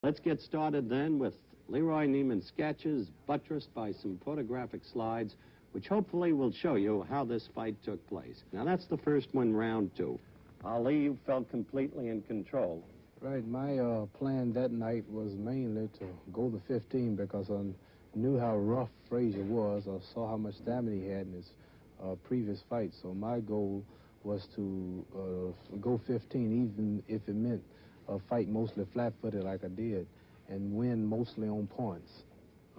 Let's get started then with Leroy Neiman's sketches, buttressed by some photographic slides, which hopefully will show you how this fight took place. Now, that's the first one, round two. Ali, you felt completely in control. Right. My plan that night was mainly to go the 15 because I knew how rough Frazier was. I saw how much stamina he had in his previous fight. So my goal was to go 15, even if it meant fight mostly flat-footed like I did, and win mostly on points.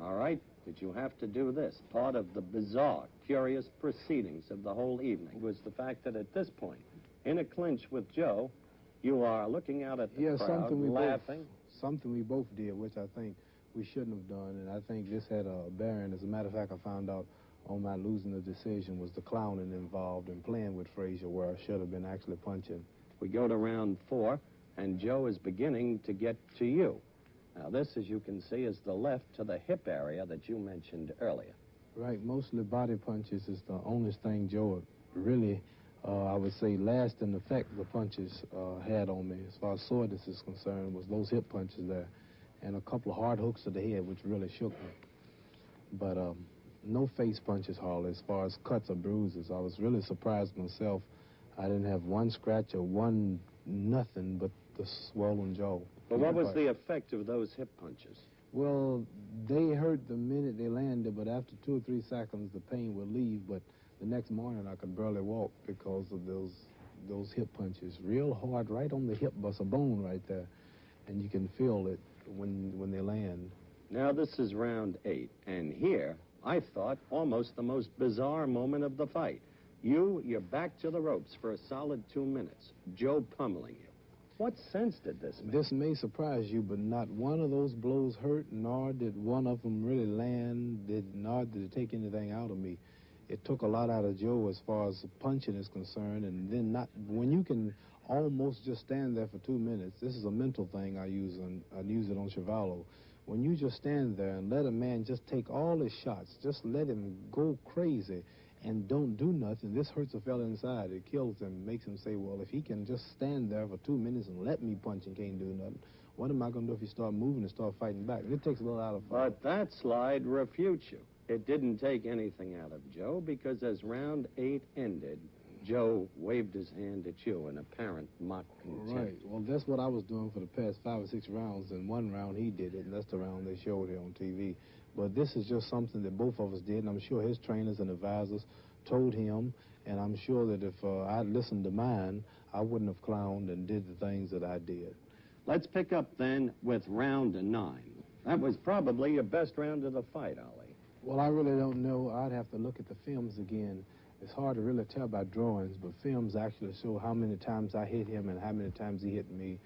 All right, but you have to do this. Part of the bizarre, curious proceedings of the whole evening was the fact that at this point, in a clinch with Joe, you are looking out at the crowd, laughing. Something we both did, which I think we shouldn't have done, and I think this had a bearing. As a matter of fact, I found out on my losing the decision was the clowning involved in playing with Frazier, where I should have been actually punching. We go to round four, and Joe is beginning to get to you. Now, this, as you can see, is the left to the hip area that you mentioned earlier. Right, mostly body punches is the only thing Joe really, I would say, last in effect the punches had on me, as far as soreness is concerned, was those hip punches there, and a couple of hard hooks to the head, which really shook me. But no face punches, hardly, as far as cuts or bruises. I was really surprised myself. I didn't have one scratch or one nothing but the swollen jaw. But what was the effect of those hip punches? Well, they hurt the minute they landed, but after 2 or 3 seconds, the pain would leave. But the next morning, I could barely walk because of those hip punches. Real hard, right on the hip, bust a bone right there. And you can feel it when they land. Now, this is round 8, and here, I thought, almost the most bizarre moment of the fight. You're back to the ropes for a solid 2 minutes. Joe pummeling you. What sense did this make? This may surprise you, but not one of those blows hurt, nor did one of them really land, nor did it take anything out of me. It took a lot out of Joe as far as punching is concerned, and then when you can almost just stand there for 2 minutes, this is a mental thing I use it on Chivallo. When you just stand there and let a man just take all his shots, just let him go crazy, and don't do nothing, this hurts a fella inside. It kills him, makes him say, well, if he can just stand there for 2 minutes and let me punch and can't do nothing, what am I going to do if he start moving and start fighting back? And it takes a little out of fight. But that slide refutes you. It didn't take anything out of Joe because as round 8 ended, Joe waved his hand at you in apparent mock contempt. Right. Well, that's what I was doing for the past 5 or 6 rounds, and one round he did it, and that's the round they showed here on TV. But this is just something that both of us did, and I'm sure his trainers and advisors told him, and I'm sure that if I'd listened to mine, I wouldn't have clowned and did the things that I did. Let's pick up then with round 9. That was probably your best round of the fight, Ali. Well, I really don't know. I'd have to look at the films again. It's hard to really tell by drawings, but films actually show how many times I hit him and how many times he hit me.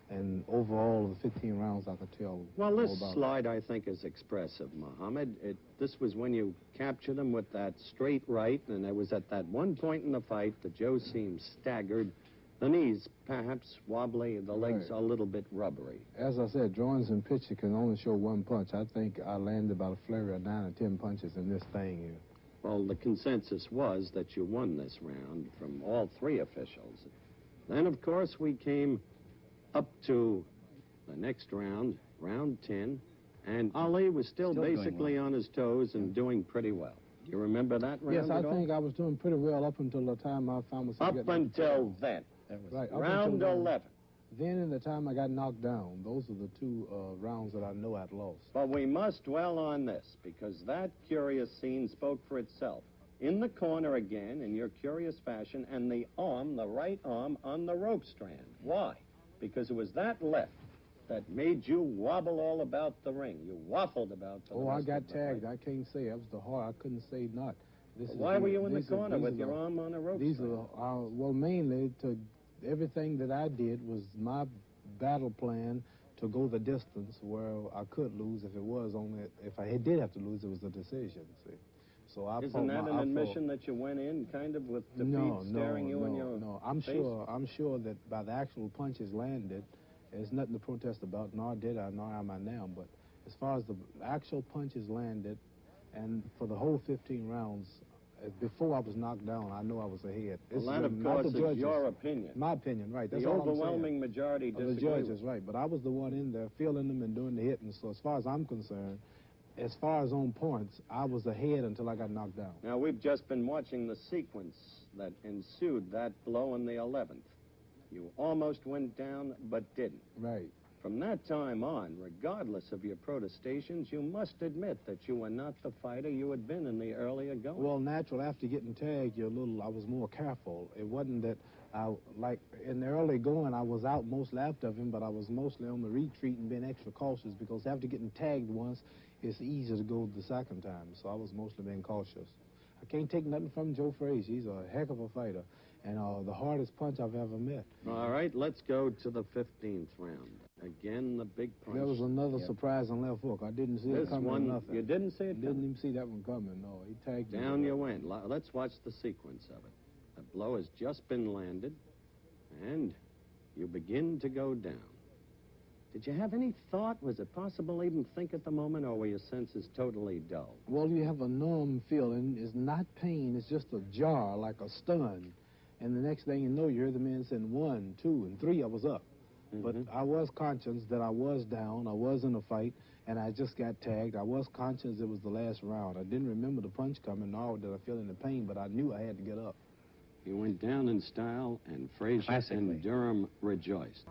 And overall, of the 15 rounds, I could tell. Well, this slide, I think, is expressive, Muhammad. This was when you captured him with that straight right, and it was at that one point in the fight that Joe seemed staggered. The knees, perhaps, wobbly, the legs a little bit rubbery. As I said, drawings and picture can only show one punch. I think I landed about a flurry of 9 or 10 punches in this thing here. Well, the consensus was that you won this round from all 3 officials. Then, of course, we came up to the next round, round 10, and Ali was still basically on his toes and doing pretty well. Do you remember that round? Yes, I think I was doing pretty well up until the time I found myself Up until then. That was right, round 11. Then in the time I got knocked down, those are the 2 rounds that I know I'd lost. But we must dwell on this, because that curious scene spoke for itself. In the corner again, in your curious fashion, and the right arm, on the rope strand. Why? Because it was that left that made you wobble all about the ring. You waffled about the ring. Oh, I got tagged. I can't say. That was the hard. I couldn't say not. Why were you in the corner with your arm on a rope strand? Well, mainly everything that I did was my battle plan to go the distance where I could lose if I did have to lose, it was a decision, see. So Isn't that an admission that you went in kind of with defeat staring you in your face? I'm sure that by the actual punches landed, there's nothing to protest about, nor am I now. But as far as the actual punches landed, and for the whole 15 rounds, Before I was knocked down, I know I was ahead. Well, that, of course, is your opinion. My opinion, right. That's the all overwhelming majority of the disagree judges, right. But I was the one in there feeling them and doing the hitting. So as far as I'm concerned, as far as on points, I was ahead until I got knocked down. Now, we've just been watching the sequence that ensued that blow in the 11th. You almost went down, but didn't. Right. From that time on, regardless of your protestations, you must admit that you were not the fighter you had been in the earlier going. Well, natural, after getting tagged, I was more careful. It wasn't that like in the early going, I was out mostly after him, but I was mostly on the retreat and being extra cautious because after getting tagged once, it's easier to go the second time. So I was mostly being cautious. I can't take nothing from Joe Frazier. He's a heck of a fighter and the hardest punch I've ever met. All right, let's go to the 15th round. Again, the big punch. There was another surprising left hook. I didn't see it coming or nothing. You didn't see it coming? Didn't even see that one coming, no. He tagged me. Down you went. Let's watch the sequence of it. The blow has just been landed, and you begin to go down. Did you have any thought? Was it possible to even think at the moment, or were your senses totally dull? Well, you have a numb feeling. It's not pain. It's just a jar, like a stun. And the next thing you know, you hear the man saying 1, 2, and 3, I was up. But I was conscious that I was down, I was in a fight, and I just got tagged. I was conscious it was the last round. I didn't remember the punch coming, nor did I feel any pain, but I knew I had to get up. You went down in style, and Frazier and Durham rejoiced.